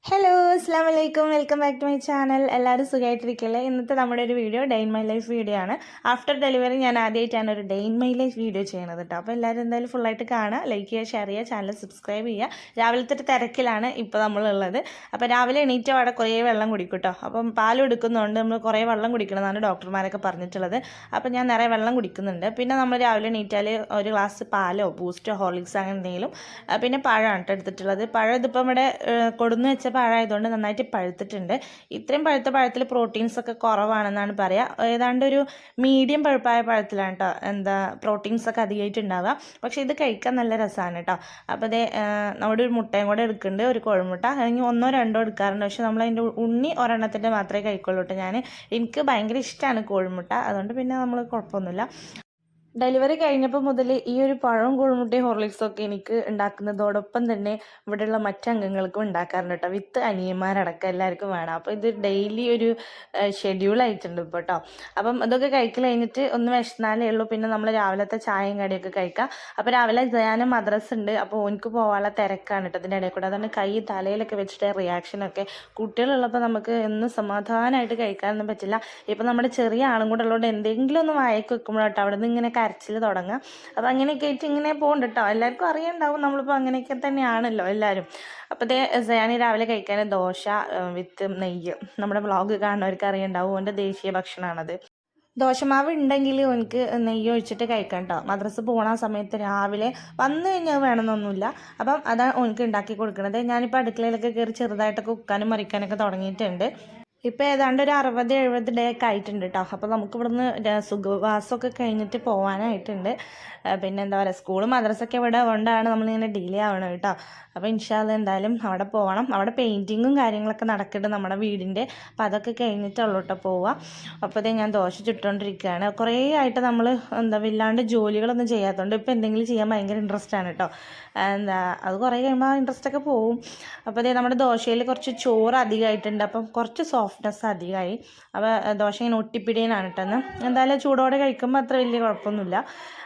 Hello അസ്സാം വലൈക്കും welcome back to my channel. എല്ലാവരും സുഖമായിട്ടിരിക്കല്ലേ? ഇന്നത്തെ നമ്മുടെ ഒരു video day in my life video ആണ്. ആഫ്റ്റർ ഡെലിവറി ഞാൻ ആദ്യമായിട്ടാണ് ഒരു day in my life video ചെയ്യുന്നത് കേട്ടോ. അപ്പോൾ എല്ലാവരും എന്തായാലും ഫുള്ളായിട്ട് കാണുക, ലൈക്ക് ചെയ്യുക, ഷെയർ ചെയ്യുക, ചാനൽ സബ്സ്ക്രൈബ് ചെയ്യുക. രാവിലത്തെ തിരക്കിലാണ് ഇപ്പോൾ നമ്മളുള്ളത്. അപ്പോൾ രാവിലെ എണീറ്റ അവിടെ കുറേ വെള്ളം കുടിക്കും കേട്ടോ. അപ്പം പാൽ എടുക്കുന്നതുകൊണ്ട് നമ്മൾ കുറേ വെള്ളം കുടിക്കണമെന്നാണ് ഡോക്ടർമാരൊക്കെ പറഞ്ഞിട്ടുള്ളത്. അപ്പോൾ ഞാൻ നിറയെ വെള്ളം കുടിക്കുന്നുണ്ട്. പിന്നെ നമ്മൾ രാവിലെ എണീറ്റാൽ ഒരു ഗ്ലാസ് പാലോ ബൂസ്റ്റോ ഹോർലിക്സ് അങ്ങനെ എന്തെങ്കിലും, പിന്നെ പഴമാണ് കേട്ടോ എടുത്തിട്ടുള്ളത്. പഴം ഇതിപ്പം ഇവിടെ കൊടുന്ന് വെച്ച പഴമായതുകൊണ്ട് നന്നായിട്ട് പഴുത്തിട്ടുണ്ട്. ഇത്രയും പഴുത്ത പഴത്തിൽ പ്രോട്ടീൻസ് ഒക്കെ കുറവാണെന്നാണ് പറയുക. ഏതാണ്ട് ഒരു മീഡിയം പഴുപ്പായ പഴത്തിലാണ് കേട്ടോ പ്രോട്ടീൻസ് ഒക്കെ അധികമായിട്ട് ഉണ്ടാവുക. പക്ഷേ ഇത് കഴിക്കാൻ നല്ല രസമാണ് കേട്ടോ. അപ്പോൾ അതേ നമ്മുടെ ഒരു മുട്ടയും കൂടെ എടുക്കുന്നുണ്ട്, ഒരു കോഴിമുട്ട, അല്ലെങ്കിൽ ഒന്നോ രണ്ടോ എടുക്കാറുണ്ട്. പക്ഷേ നമ്മൾ അതിൻ്റെ ഉണ്ണി ഒരെണ്ണത്തിൻ്റെ മാത്രമേ കഴിക്കുള്ളൂ കേട്ടോ. എനിക്ക് ഭയങ്കര ഇഷ്ടമാണ് കോഴിമുട്ട, അതുകൊണ്ട് പിന്നെ നമ്മൾ കുഴപ്പമൊന്നുമില്ല. ഡെലിവറി കഴിഞ്ഞപ്പോൾ മുതൽ ഈ ഒരു പഴവും കോഴിമുട്ടയും ഹോർലിക്സും ഒക്കെ എനിക്ക് ഉണ്ടാക്കുന്നതോടൊപ്പം തന്നെ ഇവിടെയുള്ള മറ്റംഗങ്ങൾക്കും ഉണ്ടാക്കാറുണ്ട് കേട്ടോ. വിത്ത് അനിയന്മാരടക്കം എല്ലാവർക്കും വേണം. അപ്പോൾ ഇത് ഡെയിലി ഒരു ഷെഡ്യൂളായിട്ടുണ്ട് ഇപ്പോൾ കേട്ടോ. അപ്പം അതൊക്കെ കഴിക്കൽ കഴിഞ്ഞിട്ട് ഒന്ന് വിശന്നാലേ ഉള്ളൂ പിന്നെ നമ്മൾ രാവിലത്തെ ചായയും കടിയൊക്കെ കഴിക്കാം. അപ്പോൾ രാവിലെ ഞാനും മദ്രസ ഉണ്ട്, അപ്പോൾ എനിക്ക് പോകാനുള്ള തിരക്കാണ് കേട്ടോ ഇതിൻ്റെ ഇടയിൽ കൂടെ. അതുകൊണ്ട് കൈ തലയിലൊക്കെ വെച്ചിട്ട് റിയാക്ഷനൊക്കെ. കുട്ടികളുള്ളപ്പോൾ നമുക്ക് എന്നും സമാധാനമായിട്ട് കഴിക്കാനൊന്നും പറ്റില്ല. ഇപ്പം നമ്മുടെ ചെറിയ ആളും കൂടെ ഉള്ളതുകൊണ്ട് എന്തെങ്കിലും ഒന്ന് വായക്ക് വെക്കുമ്പോഴാട്ടോ അവിടെ നിന്ന് ഇങ്ങനെ കരച്ചിൽ തുടങ്ങുക. അപ്പോൾ അങ്ങനെയൊക്കെ ആയിട്ട് ഇങ്ങനെ പോകുന്നുണ്ട് കേട്ടോ. എല്ലാവർക്കും അറിയണ്ടാവും നമ്മളിപ്പോൾ അങ്ങനെയൊക്കെ തന്നെയാണല്ലോ എല്ലാവരും. അപ്പോൾ ഞാൻ രാവിലെ കഴിക്കാൻ ദോശ വിത്ത് നെയ്യ്. നമ്മുടെ വ്ളോഗ് കാണുന്നവർക്ക് അറിയണ്ടാവും, എൻ്റെ ദേശീയ ഭക്ഷണമാണത്. ദോശമാവ് ഉണ്ടെങ്കിൽ എനിക്ക് നെയ്യ് ഒഴിച്ചിട്ട് കഴിക്കാം കേട്ടോ. മദ്രസ പോകണ സമയത്ത് രാവിലെ വന്നു കഴിഞ്ഞാൽ വേണമെന്നൊന്നുമില്ല. അപ്പം അതാണ് എനിക്ക് ഉണ്ടാക്കി കൊടുക്കുന്നത്. ഞാനിപ്പോൾ അടുക്കളയിലൊക്കെ കയറി ചെറുതായിട്ടൊക്കെ കുക്കാനും മറിക്കാനൊക്കെ തുടങ്ങിയിട്ടുണ്ട്. ഇപ്പോൾ ഏതാണ്ട് ഒരു 60-70 ഡേ ഒക്കെ ആയിട്ടുണ്ട് കേട്ടോ. അപ്പോൾ നമുക്ക് ഇവിടുന്ന് സുഖവാസമൊക്കെ കഴിഞ്ഞിട്ട് പോകാനായിട്ടുണ്ട്. പിന്നെ എന്താ പറയുക, സ്കൂളും മദ്രസൊക്കെ ഇവിടെ കൊണ്ടാണ് നമ്മളിങ്ങനെ ഡിലേ ആവണം കേട്ടോ. അപ്പോൾ ഇൻഷാ അല്ലാഹ് എന്തായാലും അവിടെ പോകണം. അവിടെ പെയിൻറ്റിങ്ങും കാര്യങ്ങളൊക്കെ നടക്കുന്നുണ്ട് നമ്മുടെ വീടിൻ്റെ. അപ്പോൾ അതൊക്കെ കഴിഞ്ഞിട്ടുള്ളൂ കേട്ടോ പോവുക. അപ്പോൾ ഞാൻ ദോശ ചുട്ടുകൊണ്ടിരിക്കുകയാണ്. കുറേ ആയിട്ട് നമ്മൾ ഇല്ലാണ്ട് ജോലികളൊന്നും ചെയ്യാത്തതുകൊണ്ട് ഇപ്പോൾ എന്തെങ്കിലും ചെയ്യാൻ ഭയങ്കര ഇൻട്രസ്റ്റാണ് കേട്ടോ. അത് കുറേ കഴിയുമ്പോൾ ആ ഇൻട്രസ്റ്റൊക്കെ പോവും. അപ്പോൾ നമ്മുടെ ദോശയിൽ കുറച്ച് ചോറ് അധികമായിട്ടുണ്ട്, അപ്പം കുറച്ച് സോഫ്റ്റ്നെസ് അധികമായി. അപ്പോൾ ദോശ ഇങ്ങനെ ഒട്ടിപ്പിടിയനാണ് കേട്ടോ. എന്തായാലും ചൂടോടെ കഴിക്കുമ്പോൾ അത്ര വലിയ കുഴപ്പമൊന്നുമില്ല.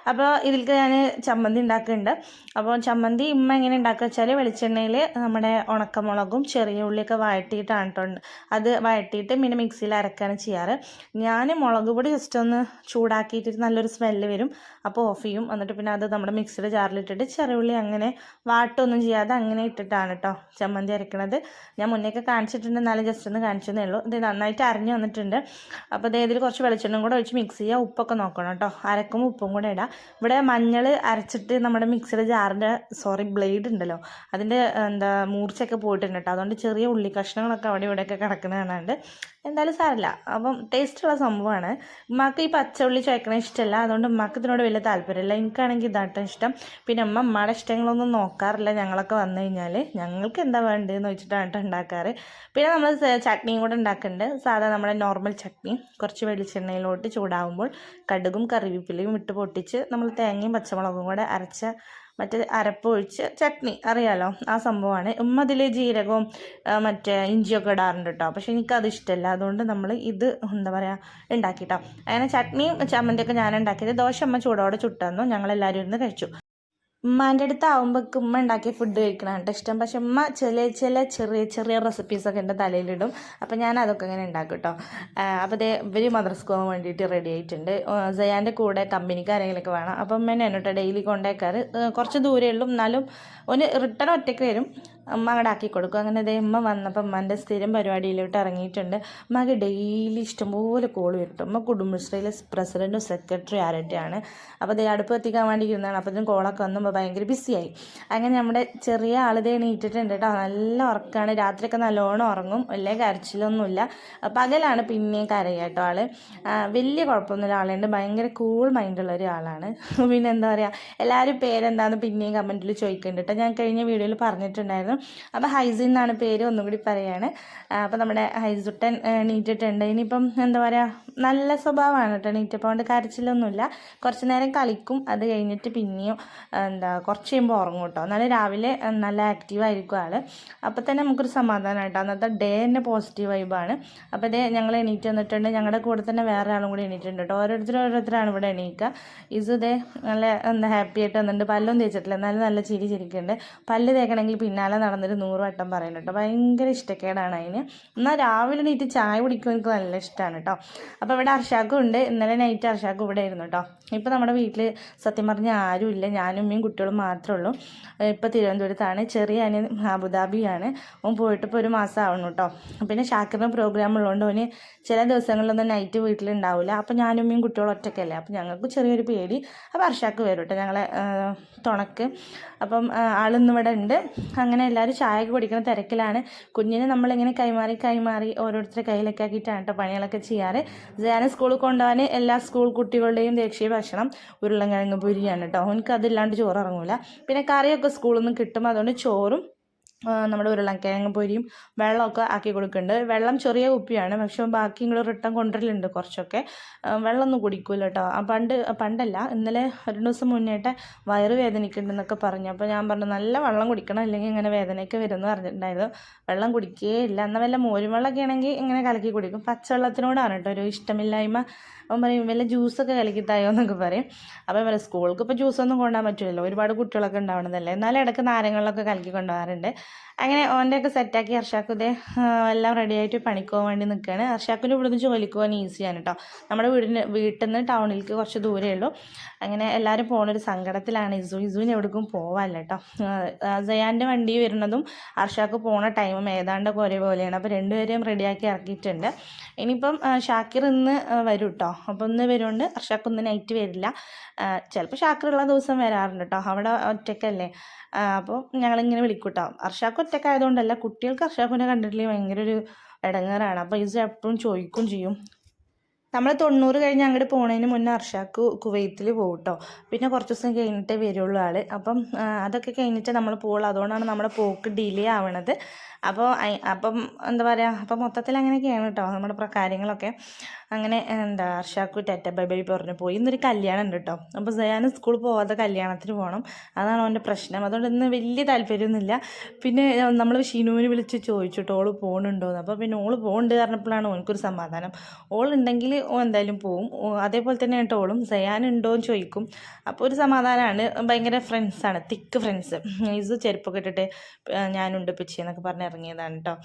അപ്പോൾ ഇതിലേക്ക് ഞാൻ ചമ്മന്തി ഉണ്ടാക്കുന്നുണ്ട്. അപ്പോൾ ചമ്മന്തി ഉമ്മ എങ്ങനെ ഉണ്ടാക്കുക വെച്ചാൽ വെളിച്ചെണ്ണയിൽ നമ്മുടെ ഉണക്കമുളകും ചെറിയ ഉള്ളിയൊക്കെ വഴറ്റിയിട്ടാണ് കേട്ടോ. അത് വഴറ്റിയിട്ട് പിന്നെ മിക്സിയിൽ അരക്കുകയാണ് ചെയ്യാറ്. ഞാൻ മുളക് പൊടി ജസ്റ്റ് ഒന്ന് ചൂടാക്കിയിട്ട് നല്ലൊരു സ്മെല്ല് വരും, അപ്പോൾ ഓഫ് ചെയ്യും. എന്നിട്ട് പിന്നെ അത് നമ്മുടെ മിക്സിയുടെ ജാറിലിട്ടിട്ട് ചെറിയ ഉള്ളി അങ്ങനെ വാട്ടൊന്നും ചെയ്യാതെ അങ്ങനെ ഇട്ടിട്ടാണ് കേട്ടോ ചമ്മന്തി അരക്കണത്. ഞാൻ മുന്നേയൊക്കെ കാണിച്ചിട്ടുണ്ട്, എന്നാലും ജസ്റ്റ് ഒന്ന് കാണിച്ചതേ ഉള്ളൂ. ഇത് നന്നായിട്ട് അരഞ്ഞു വന്നിട്ടുണ്ട്. അപ്പോൾ ഇതിൽ കുറച്ച് വെളിച്ചെണ്ണയും കൂടെ ഒഴിച്ച് മിക്സ് ചെയ്യുക. ഉപ്പൊക്കെ നോക്കണം കേട്ടോ, അരക്കുമ്പോൾ ഉപ്പും കൂടെ ഇടാം. ഇവിടെ മഞ്ഞൾ അരച്ചിട്ട് നമ്മുടെ മിക്സിയുടെ ജാറിൻ്റെ ബ്ലേഡ് ഉണ്ടല്ലോ, അതിൻ്റെ മൂർച്ചയൊക്കെ പോയിട്ടുണ്ട് കേട്ടോ. അതുകൊണ്ട് ചെറിയ ഉള്ളി കഷ്ണങ്ങളൊക്കെ അവിടെ ഇവിടെയൊക്കെ കിടക്കുന്ന കാണാണ്ട്. എന്തായാലും സാരമില്ല, അപ്പം ടേസ്റ്റുള്ള സംഭവമാണ്. ഉമ്മാക്ക് ഈ പച്ചയുള്ളി ചോയ്ക്കണ ഇഷ്ടമല്ല, അതുകൊണ്ട് ഉമ്മാക്ക് ഇതിനോട് വലിയ താല്പര്യമില്ല. എനിക്കാണെങ്കിൽ ഇതാട്ടോ ഇഷ്ടം. പിന്നെ ഉമ്മയുടെ ഇഷ്ടങ്ങളൊന്നും നോക്കാറില്ല. ഞങ്ങളൊക്കെ വന്നു കഴിഞ്ഞാൽ ഞങ്ങൾക്ക് എന്താ വേണ്ടതെന്ന് വെച്ചിട്ടാണ് കേട്ടോ ഉണ്ടാക്കാറ്. പിന്നെ നമ്മൾ ചട്നിയും കൂടെ ഉണ്ടാക്കുന്നുണ്ട്. സാധാ നമ്മുടെ നോർമൽ ചട്നി കുറച്ച് വെളിച്ചെണ്ണയിലോട്ട് ചൂടാവുമ്പോൾ കടുകും കറിവേപ്പിലയും ഇട്ട് പൊട്ടിച്ച് നമ്മൾ തേങ്ങയും പച്ചമുളകും കൂടെ അരച്ച മറ്റേ അരപ്പൊഴിച്ച് ചട്നി അറിയാലോ, ആ സംഭവമാണ്. ഉമ്മ അതിൽ ജീരകവും മറ്റേ ഇഞ്ചിയൊക്കെ ഇടാറുണ്ട് കേട്ടോ. പക്ഷേ എനിക്കത് ഇഷ്ടമല്ല, അതുകൊണ്ട് നമ്മൾ ഇത് എന്താ പറയുക ഉണ്ടാക്കിട്ടോ. അങ്ങനെ ചട്നിയും ചമ്മന്തിയൊക്കെ ഞാൻ ഉണ്ടാക്കിയത്. ദോശ അമ്മ ചൂടോടെ ചുട്ടന്നു, ഞങ്ങളെല്ലാവരും ഇരുന്ന് കഴിച്ചു. ഉമ്മാൻ്റെ അടുത്ത് ആവുമ്പോഴേക്ക് ഉമ്മ ഉണ്ടാക്കിയ ഫുഡ് കഴിക്കണമാണ് ഇഷ്ടം. പക്ഷെ ഉമ്മ ചെറിയ ചെറിയ റെസിപ്പീസൊക്കെ എൻ്റെ തലയിലിടും. അപ്പം ഞാൻ അതൊക്കെ ഇങ്ങനെ ഉണ്ടാക്കും കേട്ടോ. അപ്പോൾ ഇവർ മദ്രസക്ക് പോകാൻ വേണ്ടിയിട്ട് റെഡി ആയിട്ടുണ്ട്. സയാൻ്റെ കൂടെ കമ്പനിക്ക് ആരെങ്കിലുമൊക്കെ വേണം. അപ്പം ഉമ്മ എന്നെ കേട്ടോ ഡെയിലി കൊണ്ടേക്കാറ്. കുറച്ച് ദൂരമേ ഉള്ളൂ, എന്നാലും ഒന്ന് റിട്ടേൺ ഒറ്റയ്ക്ക് വരും, ഉമ്മ അങ്ങോട്ട് ആക്കി കൊടുക്കും. അങ്ങനെ ഉമ്മ വന്നപ്പോൾ ഉമ്മൻ്റെ സ്ഥിരം പരിപാടിയിലോട്ട് ഇറങ്ങിയിട്ടുണ്ട്. ഉമ്മക്ക് ഡെയിലി ഇഷ്ടംപോലെ കോൾ വരും കേട്ടോ. ഉമ്മ കുടുംബശ്രീയിലെ പ്രസിഡൻറ്റും സെക്രട്ടറി ആരൊക്കെയാണ്. അപ്പോൾ അടുപ്പ് എത്തിക്കാൻ വേണ്ടി ഇരുന്നതാണ്. അപ്പോഴത്തേക്കും കോളൊക്കെ വന്നു ഭയങ്കര ബിസിയായി. അങ്ങനെ നമ്മുടെ ചെറിയ ആളിതേ എണീറ്റിട്ടുണ്ട് കേട്ടോ. നല്ല ഉറക്കമാണ്, രാത്രിയൊക്കെ നല്ലോണം ഉറങ്ങും, വലിയ കരച്ചിലൊന്നുമില്ല. പകലാണ് പിന്നെയും കരയുക കേട്ടോ ആൾ. വലിയ കുഴപ്പമൊന്നുമില്ല, ആളുണ്ട്. ഭയങ്കര കൂൾ മൈൻഡുള്ള ഒരാളാണ്. പിന്നെ എന്താ പറയുക, എല്ലാവരും പേരെന്താണെന്ന് പിന്നെയും കമൻറ്റിൽ ചോദിക്കുന്നുണ്ട് കേട്ടോ. ഞാൻ കഴിഞ്ഞ വീഡിയോയിൽ പറഞ്ഞിട്ടുണ്ടായിരുന്നു. അപ്പോൾ ഹൈസിൻ എന്നാണ് പേര്, ഒന്നും കൂടി പറയുകയാണ്. അപ്പോൾ നമ്മുടെ ഹൈസുട്ടൻ എണീറ്റിട്ടുണ്ട്. ഇനിയിപ്പം എന്താ പറയുക, നല്ല സ്വഭാവമാണ് കേട്ടോ. എണീറ്റപ്പോൾ കൊണ്ട് കരച്ചിലൊന്നുമില്ല. കുറച്ച് നേരം കളിക്കും, അത് കഴിഞ്ഞിട്ട് പിന്നെയും കുറച്ച് കഴിയുമ്പോൾ ഉറങ്ങും കേട്ടോ. എന്നാലും രാവിലെ നല്ല ആക്റ്റീവായിരിക്കും ആൾ. അപ്പോൾ തന്നെ നമുക്കൊരു സമാധാനം കേട്ടോ. അന്നത്തെ ഡേ തന്നെ പോസിറ്റീവ് വൈബാണ്. അപ്പോൾ ഞങ്ങൾ എണീറ്റ് വന്നിട്ടുണ്ട്. ഞങ്ങളുടെ കൂടെ തന്നെ വേറെ ആളും കൂടി എണീറ്റിട്ടുണ്ട് കേട്ടോ. ഓരോരുത്തരാണ് ഇവിടെ എണീക്കുക. നല്ല ഹാപ്പി ആയിട്ട് വന്നിട്ടുണ്ട്. പല്ലൊന്നും തേച്ചിട്ടില്ല, എന്നാലും നല്ല ചിരിക്കുന്നുണ്ട്. പല്ല് തേക്കണമെങ്കിൽ പിന്നാലെ നടന്നൊരു 100 വട്ടം പറയുന്നത് കേട്ടോ. ഭയങ്കര ഇഷ്ടക്കേടാണ് അതിന്. എന്നാൽ രാവിലെ എണീറ്റ് ചായ കുടിക്കും എനിക്ക് നല്ല ഇഷ്ടമാണ് കേട്ടോ. അപ്പോൾ ഇവിടെ അർഷാക്കും ഉണ്ട്. ഇന്നലെ നൈറ്റ് അർഷാക്കും ഇവിടെ ആയിരുന്നു കേട്ടോ. ഇപ്പോൾ നമ്മുടെ വീട്ടിൽ സത്യം പറഞ്ഞാൽ ആരുമില്ല, ഞാനും ഉമ്മയും കുട്ടികളും മാത്രമേ ഉള്ളൂ. ഇപ്പോൾ തിരുവനന്തപുരത്താണ്. ചെറിയ അനിയൻ അബുദാബിയാണ്. ഓൻ പോയിട്ട് ഇപ്പോൾ ഒരു മാസം ആവണം കേട്ടോ. പിന്നെ ഷാക്കിറിന് പ്രോഗ്രാം ഉള്ളതുകൊണ്ട് ഓന് ചില ദിവസങ്ങളിലൊന്നും നൈറ്റ് വീട്ടിലുണ്ടാവില്ല. അപ്പോൾ ഞാനും ഉമ്മയും കുട്ടികളും ഒറ്റയ്ക്കല്ലേ, അപ്പോൾ ഞങ്ങൾക്ക് ചെറിയൊരു പേടി. അപ്പോൾ അർഷാക്ക് വരും കേട്ടോ ഞങ്ങളെ തുണക്ക്. അപ്പം ആളിന്ന് ഇവിടെ ഉണ്ട്. അങ്ങനെ എല്ലാവരും ചായയൊക്കെ കുടിക്കുന്ന തിരക്കിലാണ്. കുഞ്ഞിനെ നമ്മളിങ്ങനെ കൈമാറി ഓരോരുത്തരുടെ കയ്യിലൊക്കെ ആക്കിയിട്ടാണ് കേട്ടോ പണികളൊക്കെ ചെയ്യാറ്. ഞാൻ സ്കൂളിൽ കൊണ്ടുപോകാൻ എല്ലാ സ്കൂൾ കുട്ടികളുടെയും ദേശീയ ഭക്ഷണം ഉരുളൻകിഴങ്ങ് പൊരിയാണ് കേട്ടോ. എനിക്ക് അതില്ലാണ്ട് ചോറ് ഇറങ്ങൂല. പിന്നെ കറിയൊക്കെ സ്കൂളിൽ നിന്ന് കിട്ടും, അതുകൊണ്ട് ചോറും നമ്മുടെ ഉരുളൻകിഴങ്ങ് പൊരിയും വെള്ളമൊക്കെ ആക്കി കൊടുക്കുന്നുണ്ട്. വെള്ളം ചെറിയ കുപ്പിയാണ്, പക്ഷെ ബാക്കി ഇങ്ങോട്ട് റിട്ടേൺ കൊണ്ടുവരലുണ്ട് കുറച്ചൊക്കെ. വെള്ളമൊന്നും കുടിക്കൂല കേട്ടോ. പണ്ടല്ല, ഇന്നലെ 2 ദിവസം മുന്നേട്ടെ വയറ് വേദനിക്കുന്നുണ്ടെന്നൊക്കെ പറഞ്ഞു. അപ്പോൾ ഞാൻ പറഞ്ഞു നല്ല വെള്ളം കുടിക്കണം, അല്ലെങ്കിൽ ഇങ്ങനെ വേദനയൊക്കെ വരുമെന്ന് പറഞ്ഞിട്ടുണ്ടായിരുന്നു. വെള്ളം കുടിക്കുകയില്ല. എന്നാൽ വല്ല മോരും വെള്ളമൊക്കെ ആണെങ്കിൽ ഇങ്ങനെ കലക്കി കുടിക്കും. പച്ചവെള്ളത്തിനോടാണ് കേട്ടോ ഒരു ഇഷ്ടമില്ലായ്മ. അവൻ പറയും വല്ല ജ്യൂസൊക്കെ കലക്കിത്തായോ എന്നൊക്കെ പറയും. അപ്പോൾ പറയും സ്കൂൾക്ക് ഇപ്പോൾ ജ്യൂസൊന്നും കൊണ്ടുപോകാൻ പറ്റില്ലല്ലോ, ഒരുപാട് കുട്ടികളൊക്കെ ഉണ്ടാവണതല്ലേ. എന്നാലും ഇടയ്ക്ക് നാരങ്ങളിലൊക്കെ കലക്കി കൊണ്ടുപോകാറുണ്ട്. അങ്ങനെ ഓൻ്റെയൊക്കെ സെറ്റാക്കി അർഷാക്കും ഇതേ എല്ലാം റെഡിയായിട്ട് പണിക്ക് പോകാൻ വേണ്ടി നിൽക്കുകയാണ്. അർഷാക്കിൻ്റെ ഇവിടുന്ന് ജോലിക്ക് പോകാൻ ഈസിയാണ് കേട്ടോ. നമ്മുടെ വീട്ടിൽ നിന്ന് ടൗണിലേക്ക് കുറച്ച് ദൂരമേ ഉള്ളൂ. അങ്ങനെ എല്ലാവരും പോകുന്നൊരു സങ്കടത്തിലാണ്. ഇസുവിന് എവിടേക്കും പോകാമല്ല കേട്ടോ. സയാൻ്റെ വണ്ടി വരുന്നതും അർഷാക്ക് പോണ ടൈമും ഏതാണ്ടൊക്കെ ഒരേപോലെയാണ്. അപ്പോൾ രണ്ടുപേരെയും റെഡിയാക്കി ഇറക്കിയിട്ടുണ്ട്. ഇനിയിപ്പം ഷാക്കിർ ഇന്ന് വരും കേട്ടോ. അപ്പോൾ ഇന്ന് വരുന്നുണ്ട്. അർഷാക്ക് ഇന്ന് നൈറ്റ് വരില്ല. ചിലപ്പോൾ ഷാക്കിറുള്ള ദിവസം വരാറുണ്ട് കേട്ടോ. അവിടെ ഒറ്റയ്ക്കല്ലേ, അപ്പോൾ ഞങ്ങളിങ്ങനെ വിളിക്കും കേട്ടോ. അർഷാക്ക് ഒറ്റയ്ക്കായതുകൊണ്ടല്ല, കുട്ടികൾക്ക് അർഷാക്കിനെ കണ്ടിട്ടില്ലെങ്കിൽ ഭയങ്കര ഒരു ഇടങ്ങേറാണ്. അപ്പോൾ ഇസ് എപ്പോഴും ചോദിക്കും ചെയ്യും. നമ്മൾ 90 കഴിഞ്ഞ് അങ്ങോട്ട് പോണതിന് മുന്നേ അർഷാക്ക് കുവൈത്തിൽ പോകും കേട്ടോ. പിന്നെ കുറച്ച് ദിവസം കഴിഞ്ഞിട്ടേ വരുള്ളൂ ആൾ. അപ്പം അതൊക്കെ കഴിഞ്ഞിട്ട് നമ്മൾ പോകുള്ളൂ. അതുകൊണ്ടാണ് നമ്മുടെ പോക്ക് ഡിലേ ആവണത്. അപ്പം എന്താ പറയുക, അപ്പം മൊത്തത്തിൽ അങ്ങനെയൊക്കെയാണ് കേട്ടോ നമ്മുടെ കാര്യങ്ങളൊക്കെ. അങ്ങനെ അർഷാക്കു ടാറ്റ ബൈ ബൈ പറഞ്ഞു പോയി. ഇന്നൊരു കല്യാണം ഉണ്ട് കേട്ടോ. അപ്പോൾ സയാൻ സ്കൂളിൽ പോവാതെ കല്യാണത്തിന് പോകണം, അതാണ് അവൻ്റെ പ്രശ്നം. അതുകൊണ്ട് ഇന്ന് വലിയ താല്പര്യമൊന്നുമില്ല. പിന്നെ നമ്മൾ ഷീനുവിന് വിളിച്ച് ചോദിച്ചു കേട്ടോ ഓള് പോകുന്നുണ്ടോയെന്ന്. അപ്പോൾ പിന്നെ ഓള് പോകുന്നുണ്ട് പറഞ്ഞപ്പോഴാണ് ഓനക്കൊരു സമാധാനം. ഓളുണ്ടെങ്കിൽ എന്തായാലും പോവും. അതേപോലെ തന്നെ കേട്ടോ ഓളും സയാൻ ഉണ്ടോയെന്ന് ചോദിക്കും. അപ്പോൾ ഒരു സമാധാനമാണ്. ഭയങ്കര ഫ്രണ്ട്സാണ്, തിക്ക് ഫ്രണ്ട്സ്. ഇത് ചെരുപ്പൊക്കെ ഇട്ടിട്ട് ഞാനുണ്ട് പിച്ചെന്നൊക്കെ പറഞ്ഞ് ഇറങ്ങിയതാണ് കേട്ടോ.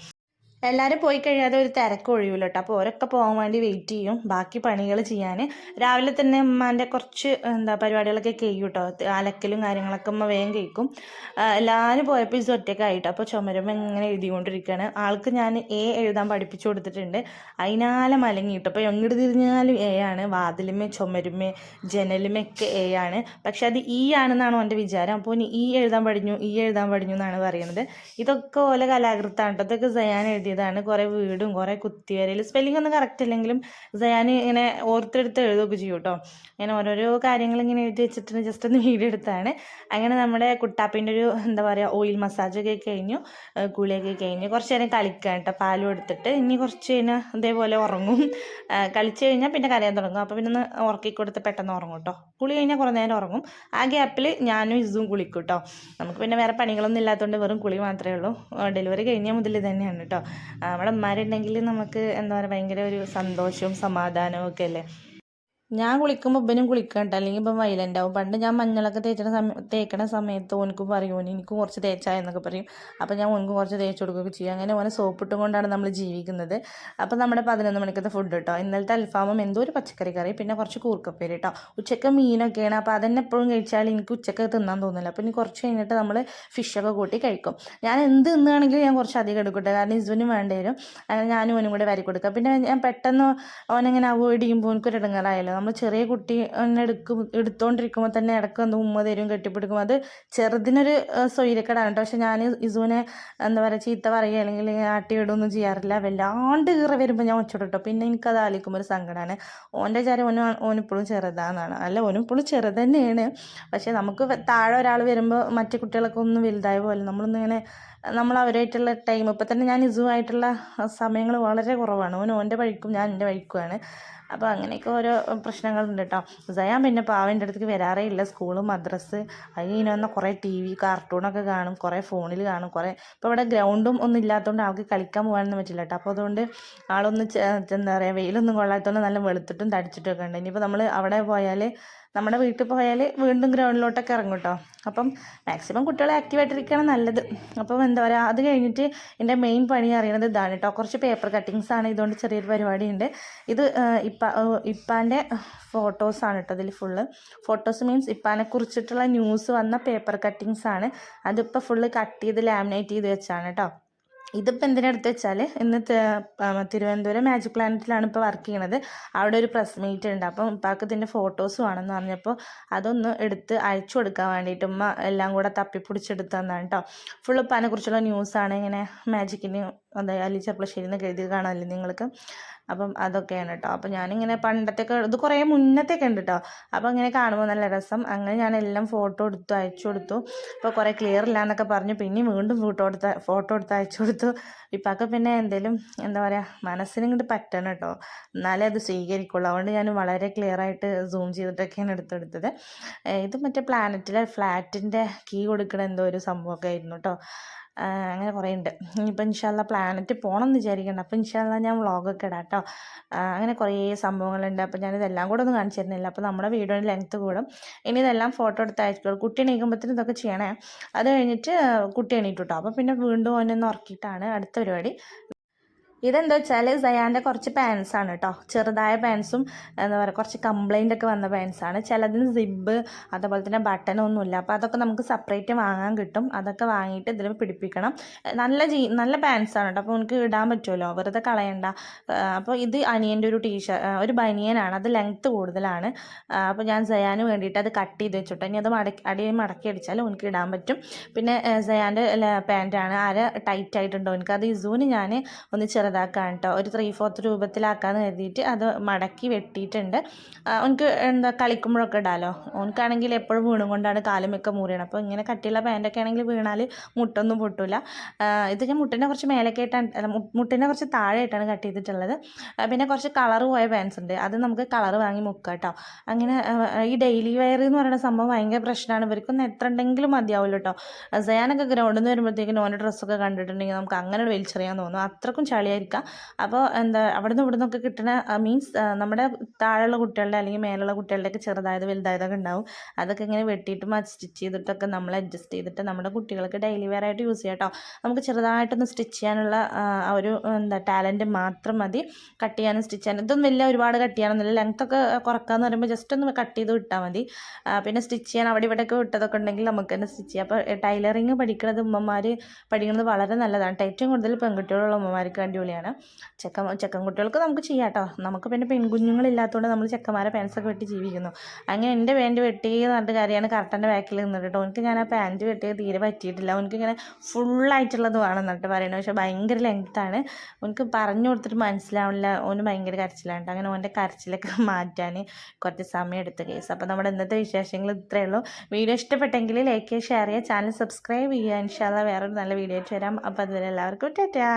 എല്ലാവരും പോയി കഴിയാതെ ഒരു തിരക്ക് ഒഴിയൂല കേട്ടോ. അപ്പോൾ ഓരൊക്കെ പോകാൻ വേണ്ടി വെയിറ്റ് ചെയ്യും ബാക്കി പണികൾ ചെയ്യാൻ. രാവിലെ തന്നെ ഉമ്മാൻ്റെ കുറച്ച് പരിപാടികളൊക്കെ കഴിയും കേട്ടോ. അലക്കലും കാര്യങ്ങളൊക്കെ ഉമ്മ വേഗം കഴിക്കും. എല്ലാവരും പോയപ്പോൾ ഇത് ഒറ്റയ്ക്കായിട്ട് അപ്പോൾ ചുമരുമ്പോൾ ഇങ്ങനെ എഴുതിക്കൊണ്ടിരിക്കുകയാണ്. ആൾക്ക് ഞാൻ എഴുതാൻ പഠിപ്പിച്ചു കൊടുത്തിട്ടുണ്ട്. അതിനാലെ മലങ്ങിയിട്ട് അപ്പോൾ എങ്ങോട്ട് തിരിഞ്ഞാലും ആണ്. വാതിലുമേ ചുമരുമേ ജനലുമൊക്കെ ആണ്. പക്ഷെ അത് ആണെന്നാണ് എൻ്റെ വിചാരം. അപ്പോൾ എഴുതാൻ പഠിഞ്ഞു എന്നാണ് പറയുന്നത്. ഇതൊക്കെ ഓലെ കലാകൃത്താണ് കേട്ടോ. ഇതൊക്കെ സയാൻ എഴുതിയതാണ്. കുറേ വീടും കുറേ കുത്തിവരൽ, സ്പെല്ലിംഗ് ഒന്നും കറക്റ്റ് അല്ലെങ്കിലും സയാൻ ഇങ്ങനെ ഓർത്തെടുത്ത് എഴുതുകയൊക്കെ ചെയ്യും കേട്ടോ. ഇങ്ങനെ ഓരോരോ കാര്യങ്ങൾ ഇങ്ങനെ എഴുതി വെച്ചിട്ട് ജസ്റ്റ് ഒന്ന് വീഡിയോ എടുത്താണ്. അങ്ങനെ നമ്മുടെ കുട്ടാപ്പിൻ്റെ ഒരു എന്താ പറയുക ഓയിൽ മസാജൊക്കെ കഴിഞ്ഞു, കുളിയൊക്കെ കഴിഞ്ഞു. കുറച്ച് നേരം കളിക്കാൻ കേട്ടോ, പാലും എടുത്തിട്ട്. ഇനി കുറച്ച് കഴിഞ്ഞാൽ ഇതേപോലെ ഉറങ്ങും. കളിച്ച് കഴിഞ്ഞാൽ പിന്നെ കരയാൻ തുടങ്ങും. അപ്പോൾ പിന്നെ ഒന്ന് ഉറക്കി കൊടുത്ത് പെട്ടെന്ന് ഉറങ്ങും കേട്ടോ. കുളി കഴിഞ്ഞാൽ കുറേ നേരം ഉറങ്ങും. ആ ഗ്യാപ്പിൽ ഞാനും ഇസും കുളിക്കും കേട്ടോ. നമുക്ക് പിന്നെ വേറെ പണികളൊന്നും ഇല്ലാത്തതുകൊണ്ട് വെറും കുളി മാത്രമേ ഉള്ളൂ. ഡെലിവറി കഴിഞ്ഞാൽ മുതൽ തന്നെയാണ് കേട്ടോ. നമ്മുടെ അമ്മമാരുണ്ടെങ്കിൽ നമുക്ക് എന്താ പറയുക ഭയങ്കര ഒരു സന്തോഷവും സമാധാനവും ഒക്കെ അല്ലേ. ഞാൻ കുളിക്കുമ്പോൾ ഇവനും കുളിക്കണ്ട, അല്ലെങ്കിൽ ഇപ്പം വൈലൻ്റ് ആവും. പണ്ട് ഞാൻ മഞ്ഞളൊക്കെ തേക്കണ സമയത്ത് ഓനക്കും പറയും എനിക്കും കുറച്ച് തേച്ചാൽ എന്നൊക്കെ പറയും. അപ്പോൾ ഞാൻ ഓനക്കും കുറച്ച് തേച്ച് കൊടുക്കുകയൊക്കെ ചെയ്യും. അങ്ങനെ ഓനെ സോപ്പിട്ടും കൊണ്ടാണ് നമ്മൾ ജീവിക്കുന്നത്. അപ്പോൾ നമ്മുടെ 11 മണിക്കത്തെ ഫുഡ് കേട്ടോ. ഇന്നലത്തെ അൽഫാമും എന്തോ ഒരു പച്ചക്കറി കറി, പിന്നെ കുറച്ച് കൂർക്കപ്പേര് കേട്ടോ. ഉച്ചക്ക് മീനൊക്കെയാണ്. അപ്പോൾ അതന്നെ എപ്പോഴും കഴിച്ചാൽ എനിക്ക് ഉച്ചക്ക് തിന്നാൻ തോന്നില്ല. അപ്പോൾ ഇനി കുറച്ച് കഴിഞ്ഞിട്ട് നമ്മൾ ഫിഷൊക്കെ കൂട്ടി കഴിക്കും. ഞാൻ എന്ത് തിന്നുകയാണെങ്കിലും ഞാൻ കുറച്ച് അധികം എടുക്കട്ടെ, കാരണം ഇസുവിനും വേണ്ടി വരും. അങ്ങനെ ഞാനും ഓനും കൂടെ വരി കൊടുക്കുക. പിന്നെ ഞാൻ പെട്ടെന്ന് ഓനെങ്ങനെ അവോയ്ഡ് ചെയ്യുമ്പോൾ എനിക്കൊരു ഇടങ്ങാറായല്ലോ. നമ്മൾ ചെറിയ കുട്ടി എടുത്തോണ്ടിരിക്കുമ്പോൾ തന്നെ ഇടയ്ക്ക് എന്തോ ഉമ്മ തരും, കെട്ടിപ്പിടിക്കും. അത് ചെറുതിനൊരു സ്വൈര്യക്കേടാണ് കേട്ടോ. പക്ഷെ ഞാൻ ഇസുവിനെ എന്താ പറയുക ചീത്ത പറയുക അല്ലെങ്കിൽ ആട്ടിയിടുകയൊന്നും ചെയ്യാറില്ല. വല്ലാണ്ട് കീറി വരുമ്പോൾ ഞാൻ ഒച്ചോടും കേട്ടോ. പിന്നെ എനിക്കത് ആലോചിക്കുമ്പോൾ ഒരു സങ്കടമാണ്. ഓൻ്റെ വിചാരം ഓനിപ്പോഴും ചെറുതാണെന്നാണ്. അല്ല, ഓനിപ്പോഴും ചെറുത് തന്നെയാണ്. പക്ഷേ നമുക്ക് താഴെ ഒരാൾ വരുമ്പോൾ മറ്റു കുട്ടികളൊക്കെ ഒന്ന് വലുതായ പോലെ നമ്മളൊന്നിങ്ങനെ നമ്മൾ അവരായിട്ടുള്ള ടൈം, ഇപ്പം തന്നെ ഞാൻ ഇസുവായിട്ടുള്ള സമയങ്ങൾ വളരെ കുറവാണ്. ഓൻ്റെ വഴിക്കും ഞാൻ എൻ്റെ വഴിക്കുമാണ്. അപ്പോൾ അങ്ങനെയൊക്കെ ഓരോ പ്രശ്നങ്ങളുണ്ട് കേട്ടോ. സയാൻ പിന്നെ പാവൻ്റെ അടുത്തേക്ക് വരാറേ ഇല്ല. സ്കൂള് മദ്രസ് അത് കഴിഞ്ഞ് വന്നാൽ കുറേ TV കാർട്ടൂണൊക്കെ കാണും, കുറേ ഫോണിൽ കാണും, കുറേ. ഇപ്പോൾ ഇവിടെ ഗ്രൗണ്ടും ഒന്നും ഇല്ലാത്തതുകൊണ്ട് ആൾക്ക് കളിക്കാൻ പോകാനൊന്നും പറ്റില്ല കേട്ടോ. അപ്പോൾ അതുകൊണ്ട് ആളൊന്ന് എന്താ പറയുക വെയിലൊന്നും കൊള്ളാത്തതുകൊണ്ട് നല്ല വെളുത്തിട്ടും തടിച്ചിട്ടും ഒക്കെ ഉണ്ട്. ഇനിയിപ്പോൾ നമ്മൾ അവിടെ പോയാൽ നമ്മുടെ വീട്ടിൽ പോയാൽ വീണ്ടും ഗ്രൗണ്ടിലോട്ടൊക്കെ ഇറങ്ങും കേട്ടോ. അപ്പം മാക്സിമം കുട്ടികളെ ആക്റ്റീവായിട്ടിരിക്കുകയാണ് നല്ലത്. അപ്പം എന്താ പറയുക, അത് കഴിഞ്ഞിട്ട് എൻ്റെ മെയിൻ പണി അറിയണത് ഇതാണ് കേട്ടോ. കുറച്ച് പേപ്പർ കട്ടിങ്സ് ആണ്, ഇതുകൊണ്ട് ചെറിയൊരു പരിപാടിയുണ്ട്. ഇത് ഇപ്പാൻ്റെ ഫോട്ടോസാണ് കേട്ടോ. ഇതിൽ ഫുള്ള് ഫോട്ടോസ് മീൻസ് ഇപ്പാനെ കുറിച്ചിട്ടുള്ള ന്യൂസ് വന്ന പേപ്പർ കട്ടിങ്സ് ആണ്. അതിപ്പോൾ ഫുള്ള് കട്ട് ചെയ്ത് ലാമിനേറ്റ് ചെയ്ത് വെച്ചാണ് കേട്ടോ. ഇതിപ്പോൾ എന്തിനെടുത്ത് വെച്ചാൽ ഇന്ന് തിരുവനന്തപുരം മാജിക് പ്ലാനറ്റിലാണ് ഇപ്പോൾ വർക്ക് ചെയ്യണത്. അവിടെ ഒരു പ്രസ് മീറ്റ് ഉണ്ട്. അപ്പം ഇപ്പാക്ക് ഇതിൻ്റെ ഫോട്ടോസ് വേണമെന്ന് പറഞ്ഞപ്പോൾ അതൊന്ന് എടുത്ത് അയച്ചു കൊടുക്കാൻ വേണ്ടിയിട്ട് ഉമ്മ എല്ലാം കൂടെ തപ്പിപ്പിടിച്ചെടുത്ത് തന്നാണ് കേട്ടോ. ഫുൾ ഇപ്പാനെ കുറിച്ചുള്ള ന്യൂസാണ്. ഇങ്ങനെ മാജിക്കിന് അതായത് അലി ചെർപ്പളശ്ശേരി എന്ന് എഴുതി കാണാമല്ലോ നിങ്ങൾക്ക്. അപ്പം അതൊക്കെയാണ് കേട്ടോ. അപ്പോൾ ഞാനിങ്ങനെ പണ്ടത്തെയൊക്കെ ഇത് കുറേ മുന്നത്തെയൊക്കെ ഉണ്ട് കേട്ടോ. അപ്പോൾ ഇങ്ങനെ കാണുമ്പോൾ നല്ല രസം. അങ്ങനെ ഞാനെല്ലാം ഫോട്ടോ എടുത്തു അയച്ചു കൊടുത്തു. അപ്പോൾ കുറേ ക്ലിയർ ഇല്ല എന്നൊക്കെ പറഞ്ഞു. പിന്നെ വീണ്ടും ഫോട്ടോ എടുത്ത് അയച്ചു കൊടുത്തു. ഇപ്പൊക്കെ പിന്നെ എന്തെങ്കിലും എന്താ പറയുക, മനസ്സിന് ഇങ്ങോട്ട് പറ്റണം കേട്ടോ, എന്നാലേ അത് സ്വീകരിക്കുള്ളൂ. അതുകൊണ്ട് ഞാൻ വളരെ ക്ലിയർ ആയിട്ട് സൂം ചെയ്തിട്ടൊക്കെയാണ് എടുത്തെടുത്തത്. ഇത് മറ്റേ പ്ലാനറ്റിലെ ഫ്ലാറ്റിൻ്റെ കീ കൊടുക്കണ എന്തോ ഒരു സംഭവമൊക്കെ ആയിരുന്നു കേട്ടോ. അങ്ങനെ കുറേ ഉണ്ട്. ഇനിയിപ്പോൾ ഇൻഷാല്ല പ്ലാനറ്റ് പോകണം എന്ന് വിചാരിക്കണ്ട. അപ്പോൾ ഇൻഷാല്ല ഞാൻ വ്ളോഗൊക്കെ ഇടാം കേട്ടോ. അങ്ങനെ കുറേ സംഭവങ്ങളുണ്ട്. അപ്പോൾ ഞാനിതെല്ലാം കൂടെ ഒന്നും കാണിച്ചു തരുന്നില്ല. അപ്പോൾ നമ്മുടെ വീഡിയോയുടെ ലെങ്ത്ത് കൂടും. ഇനി ഇതെല്ലാം ഫോട്ടോ എടുത്ത് അയച്ചിട്ടുള്ളൂ. കുട്ടി എണീക്കുമ്പോഴത്തേനും ഇതൊക്കെ ചെയ്യണേ. അത് കഴിഞ്ഞിട്ട് കുട്ടി എണീറ്റു കേട്ടോ. അപ്പോൾ പിന്നെ വീണ്ടും ഓനൊന്ന് ഉറക്കിയിട്ടാണ് അടുത്ത പരിപാടി. ഇതെന്താ വെച്ചാൽ സയാൻ്റെ കുറച്ച് പാൻസാണ് കേട്ടോ. ചെറുതായ പാൻസും എന്താ പറയുക കുറച്ച് കംപ്ലൈൻ്റ് ഒക്കെ വന്ന പാൻസാണ്. ചിലതിന് സിബ് അതുപോലെ തന്നെ ബട്ടനൊന്നുമില്ല. അപ്പോൾ അതൊക്കെ നമുക്ക് സെപ്പറേറ്റ് വാങ്ങാൻ കിട്ടും. അതൊക്കെ വാങ്ങിയിട്ട് ഇതിൽ പിടിപ്പിക്കണം. നല്ല പാൻസാണ് കേട്ടോ. അപ്പോൾ എനിക്ക് ഇടാൻ പറ്റുമല്ലോ, വെറുതെ കളയണ്ട. അപ്പോൾ ഇത് അനിയൻ്റെ ഒരു ഒരു ബനിയനാണ്. അത് ലെങ്ത്ത് കൂടുതലാണ്. അപ്പോൾ ഞാൻ സയാന് വേണ്ടിയിട്ട് അത് കട്ട് ചെയ്ത് വെച്ചിട്ട് ഇനി അത് മടക്കി അടിച്ചാൽ എനിക്ക് ഇടാൻ പറ്റും. പിന്നെ സയാൻ്റെ പാൻറ്റാണ്. ടൈറ്റ് ആയിട്ടുണ്ടോ എനിക്ക് അത് ഇസൂന് ഞാൻ ഒന്ന് ചെറുതാക്കാൻ കേട്ടോ. ഒരു 3/4 രൂപത്തിലാക്കാമെന്ന് കരുതിയിട്ട് അത് മടക്കി വെട്ടിയിട്ടുണ്ട്. എനിക്ക് എന്താ കളിക്കുമ്പോഴൊക്കെ ഇടാമല്ലോ. ഓനക്കാണെങ്കിൽ എപ്പോഴും വീണും കൊണ്ടാണ് കാലുമൊക്കെ മുറിയണം. അപ്പോൾ ഇങ്ങനെ കട്ടിയുള്ള പാൻറ്റൊക്കെ ആണെങ്കിൽ വീണാൽ മുട്ടൊന്നും പൊട്ടില്ല. ഇത് ഞാൻ മുട്ടിനെ കുറച്ച് മേലേക്കായിട്ടാണ് മുട്ടിനെ കുറച്ച് താഴെയായിട്ടാണ് കട്ട് ചെയ്തിട്ടുള്ളത്. പിന്നെ കുറച്ച് കളർ പോയ പാൻസ് ഉണ്ട്. അത് നമുക്ക് കളർ വാങ്ങി മുക്കാം കേട്ടോ. അങ്ങനെ ഈ ഡെയിലി വെയർ എന്ന് പറയുന്ന സംഭവം ഭയങ്കര പ്രശ്നമാണ്. ഇവർക്കൊന്നും എത്ര ഉണ്ടെങ്കിലും മതിയാവുമല്ലോ കേട്ടോ. സയാനൊക്കെ ഗ്രൗണ്ടിൽ നിന്ന് വരുമ്പോഴത്തേക്കും ഓൻ്റെ ഡ്രസ്സൊക്കെ കണ്ടിട്ടുണ്ടെങ്കിൽ നമുക്ക് അങ്ങനെ വലിച്ചെറിയാൻ തോന്നും. അത്രക്കും ചളിയായിരിക്കാം. അപ്പോൾ എന്താ അവിടെ നിന്ന് ഇവിടെ നിന്നൊക്കെ കിട്ടുന്ന മീൻസ് നമ്മുടെ താഴെയുള്ള കുട്ടികളുടെ അല്ലെങ്കിൽ മേലുള്ള കുട്ടികളുടെയൊക്കെ ചെറുതായത് വലുതായതൊക്കെ ഉണ്ടാവും. അതൊക്കെ ഇങ്ങനെ വെട്ടിയിട്ടും സ്റ്റിച്ച് ചെയ്തിട്ടൊക്കെ നമ്മൾ അഡ്ജസ്റ്റ് ചെയ്തിട്ട് നമ്മുടെ കുട്ടികൾക്ക് ഡെയിലി വെയർ ആയിട്ട് യൂസ് ചെയ്യാം കേട്ടോ. നമുക്ക് ചെറുതായിട്ടൊന്ന് സ്റ്റിച്ച് ചെയ്യാനുള്ള ഒരു ടാലൻറ്റ് മാത്രം മതി. കട്ട് ചെയ്യാനും സ്റ്റിച്ച് ചെയ്യാനും ഇതൊന്നും വലിയ ഒരുപാട് കട്ട് ചെയ്യാനൊന്നുമില്ല. ലെങ്ത്തൊക്കെ കുറക്കാമെന്ന് പറയുമ്പോൾ ജസ്റ്റ് ഒന്ന് കട്ട് ചെയ്ത് വിട്ടാൽ മതി. പിന്നെ സ്റ്റിച്ച് ചെയ്യാൻ അവിടെ ഇവിടെയൊക്കെ വിട്ടതൊക്കെ ഉണ്ടെങ്കിൽ നമുക്ക് തന്നെ സ്റ്റിച്ച് ചെയ്യാം. അപ്പോൾ ടൈലറിങ് പഠിക്കുന്നത് ഉമ്മമാർ പഠിക്കുന്നത് വളരെ നല്ലതാണ്. ഏറ്റവും കൂടുതൽ പെൺകുട്ടികളുള്ള ഉമ്മമാർക്ക് അടിപൊളിയാണ്. ചെക്കൻ കുട്ടികൾക്ക് നമുക്ക് ചെയ്യാം കേട്ടോ. നമുക്ക് പിന്നെ പെൺകുഞ്ഞുങ്ങളില്ലാത്തതുകൊണ്ട് നമ്മൾ ചെക്കന്മാരെ പാൻസൊക്കെ വെട്ടി ജീവിക്കുന്നു. അങ്ങനെ എൻ്റെ പാൻറ്റ് വെട്ടി എന്ന് പറഞ്ഞിട്ട് കാര്യമാണ് കറക്റ്റൻ്റെ ബാക്കിൽ നിന്നിട്ട് കേട്ടോ. എനിക്ക് ഞാൻ ആ പാൻറ്റ് വെട്ടിയത് തീരെ പറ്റിയിട്ടില്ല. എനിക്ക് ഇങ്ങനെ ഫുള്ളായിട്ടുള്ളത് വേണം എന്നിട്ട് പറയുന്നത്. പക്ഷേ ഭയങ്കര ലെങ്ത്താണ്. എനിക്ക് പറഞ്ഞു കൊടുത്തിട്ട് മനസ്സിലാവില്ല. ഓന് ഭയങ്കര കരച്ചിലാണ്. അങ്ങനെ ഓൻ്റെ കരച്ചിലൊക്കെ മാറ്റാൻ കുറച്ച് സമയം എടുത്ത കേസ്. അപ്പോൾ നമ്മുടെ ഇന്നത്തെ വിശേഷങ്ങൾ ഇത്രയേ ഉള്ളൂ. വീഡിയോ ഇഷ്ടപ്പെട്ടെങ്കിൽ ലൈക്ക് ചെയ്യുക, ഷെയർ ചെയ്യുക, ചാനൽ സബ്സ്ക്രൈബ് ചെയ്യുക. ഇൻഷാല്ലാ വേറൊരു നല്ല വീഡിയോ ആയിട്ട് വരാം. അപ്പോൾ അതുവരെ എല്ലാവർക്കും ടാറ്റാ.